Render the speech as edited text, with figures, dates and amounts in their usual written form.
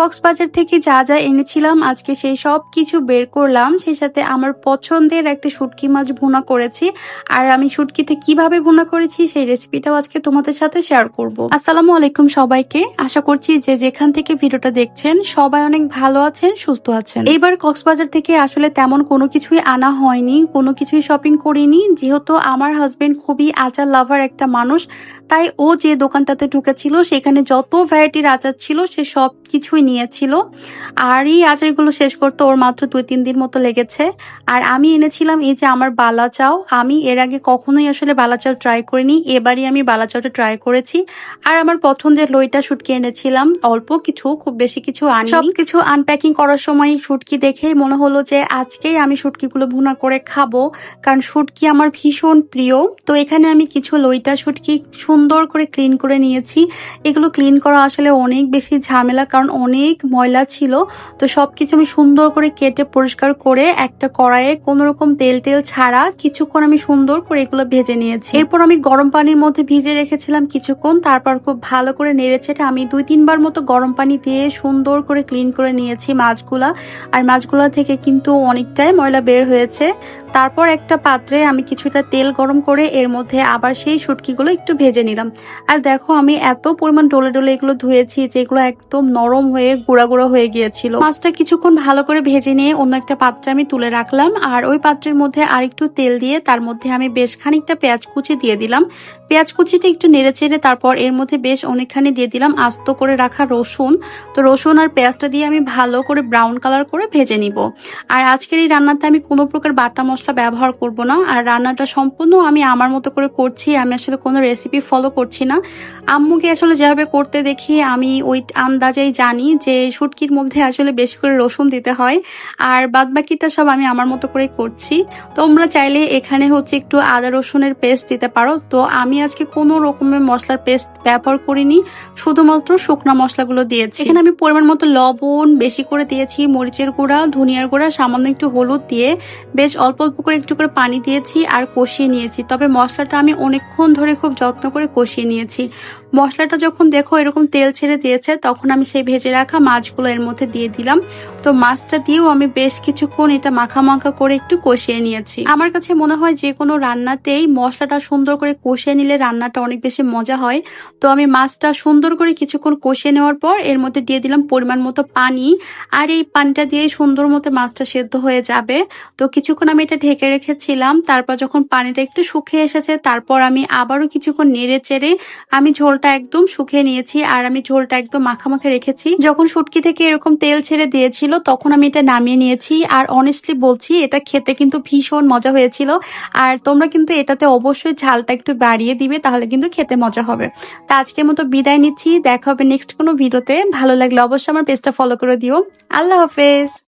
কক্সবাজার থেকে যা যা এনেছিলাম আজকে সেই সব কিছু বের করলাম। সেই সাথে আমার পছন্দের একটা শুটকি মাছ ভুনা করেছি। আর আমি শুটকিতে কিভাবে ভুনা করেছি সেই রেসিপিটাও আজকে তোমাদের সাথে শেয়ার করব। আসসালামু আলাইকুম সবাইকে। আশা করছি যে যেখান থেকে ভিডিওটা দেখছেন সবাই অনেক ভালো আছেন, সুস্থ আছেন। এইবার কক্সবাজার থেকে আসলে তেমন কোনো কিছুই আনা হয়নি, কোনো কিছুই শপিং করিনি। যেহেতু আমার হাজবেন্ড খুবই আচার লাভার একটা মানুষ, তাই ও যে দোকানটাতে ঢুকেছিল সেখানে যত ভ্যারাইটির আচার ছিল সে সব কিছুই নিয়েছিল। আর এই আচারগুলো শেষ করতে ওর মাত্র 2-3 দিন মতো লেগেছে। আর আমি এনেছিলাম এই যে আমার বালা চাও। আমি এর আগে কখনোই আসলে বালা চাও ট্রাই করিনি, এবারই আমি বালা চাওটা ট্রাই করেছি। আর আমার পছন্দের লইটা শুটকি এনেছিলাম, অল্প কিছু, খুব বেশি কিছু আনি। সবকিছু আনপ্যাকিং করার সময় শুটকি দেখেই মনে হলো যে আজকেই আমি শুটকিগুলো ভুনা করে খাবো, কারণ শুটকি আমার ভীষণ প্রিয়। তো এখানে আমি কিছু লইটা শুটকি সুন্দর করে ক্লিন করে নিয়েছি। এগুলো ক্লিন করা আসলে অনেক বেশি ঝামেলা, কারণ অনেক ময়লা ছিল। তো সবকিছু আমি সুন্দর করে কেটে পরিষ্কার করে একটা কড়াইয়ে কোনো রকম তেল ছাড়া কিছুক্ষণ আমি সুন্দর করে এগুলো ভেজে নিয়েছি। এরপর আমি গরম পানির মধ্যে ভিজে রেখেছিলাম কিছুক্ষণ। তারপর খুব ভালো করে নেড়েচেড়ে আমি 2-3 বার মতো গরম পানি দিয়ে সুন্দর করে ক্লিন করে নিয়েছি মাছগুলা। আর মাছগুলা থেকে কিন্তু অনেকটাই ময়লা বের হয়েছে। তারপর একটা পাত্রে আমি কিছুটা তেল গরম করে এর মধ্যে আবার সেই শুটকিগুলো একটু ভেজে নিলাম। আর দেখো আমি এত পরিমাণ ডলে ডলে এগুলো ধুয়েছি যেগুলো একদম নরম হয়ে গুঁড়া গুঁড়া হয়ে গিয়েছিল। মাছটা কিছুক্ষণ ভালো করে ভেজে নিয়ে অন্য একটা পাত্রে আমি তুলে রাখলাম। আর ওই পাত্রের মধ্যে আরেকটু তেল দিয়ে তার মধ্যে আমি বেশ খানিকটা পেঁয়াজ কুচি দিয়ে দিলাম। পেঁয়াজ কুচিটা একটু নেড়ে চেড়ে তারপর এর মধ্যে বেশ অনেকখানি দিয়ে দিলাম আস্ত করে রাখা রসুন। তো রসুন আর পেঁয়াজটা দিয়ে আমি ভালো করে ব্রাউন কালার করে ভেজে নিব। আর আজকের এই রান্নাতে আমি কোনো প্রকার বাটা মশলা ব্যবহার করব না। আর রান্নাটা সম্পূর্ণ আমি আমার মতো করে করছি, আমি আসলে কোনো রেসিপি ফলো করছি না। আম্মুকে আসলে যেভাবে করতে দেখি আমি ওই আন্দাজেই জানি যে শুটকির মধ্যে আসলে বেশি করে রসুন দিতে হয়। আর বাদবাকিটা সব আমি আমার মতো করে করছি। তোমরা চাইলে এখানে একটু আদা রসুনের পেস্ট দিতে পারো। তো আমি আজকে কোনো রকমের মশলার পেস্ট ব্যবহার করিনি, শুধুমাত্র শুকনা মশলাগুলো দিয়েছি। এখানে আমি পরিমাণ মতো লবণ বেশি করে দিয়েছি, মরিচের গুঁড়া, ধনিয়ার গুঁড়া, সামান্য একটু হলুদ দিয়ে বেশ অল্প অল্প করে একটু করে পানি দিয়েছি আর কষিয়ে নিয়েছি। তবে মশলাটা আমি অনেকক্ষণ ধরে খুব যত্ন করে কষিয়ে নিয়েছি। মশলাটা যখন দেখো এরকম তেল ছেড়ে দিয়েছে তখন আমি সেই ভেজে রাখা মাছগুলো এর মধ্যে দিয়ে দিলাম। তো মাছটা দিয়েও আমি বেশ কিছুক্ষণ এটা মাখা মাখা করে একটু কষিয়ে নিয়েছি। আমার কাছে মনে হয় যে কোনো রান্নাতেই মশলাটা সুন্দর করে কষিয়ে নিলে রান্নাটা অনেক বেশি মজা হয়। তো আমি মাছটা সুন্দর করে কিছুক্ষণ কষিয়ে নেওয়ার পর এর মধ্যে দিয়ে দিলাম পরিমাণ মতো পানি। আর এই পানিটা দিয়ে সুন্দর মতো মাছটা সেদ্ধ হয়ে যাবে। তো কিছুক্ষণ আমি এটা ঢেকে রেখেছিলাম। তারপর যখন পানিটা একটু শুকিয়ে এসেছে তারপর আমি আবারও কিছুক্ষণ নেড়ে চেড়ে আমি ঝোলটা একদম শুকিয়ে নিয়েছি। আর আমি ঝোলটা একদম মাখামাখা রেখেছি। যখন শুটকি থেকে এরকম তেল ছেড়ে দিয়েছিল তখন আমি এটা নামিয়ে নিয়েছি। আর অনেস্টলি বলছি এটা খেতে কিন্তু ভীষণ মজা হয়েছিল। আর তোমরা কিন্তু এটাতে অবশ্যই ঝালটা একটু বাড়িয়ে দিবে, তাহলে কিন্তু খেতে মজা হবে। তা আজকের মতো বিদায় নিচ্ছি, দেখা হবে নেক্সট কোনো ভিডিওতে। ভালো লাগলে অবশ্যই আমার পেজটা ফলো করে দিও। আল্লাহ হাফেজ।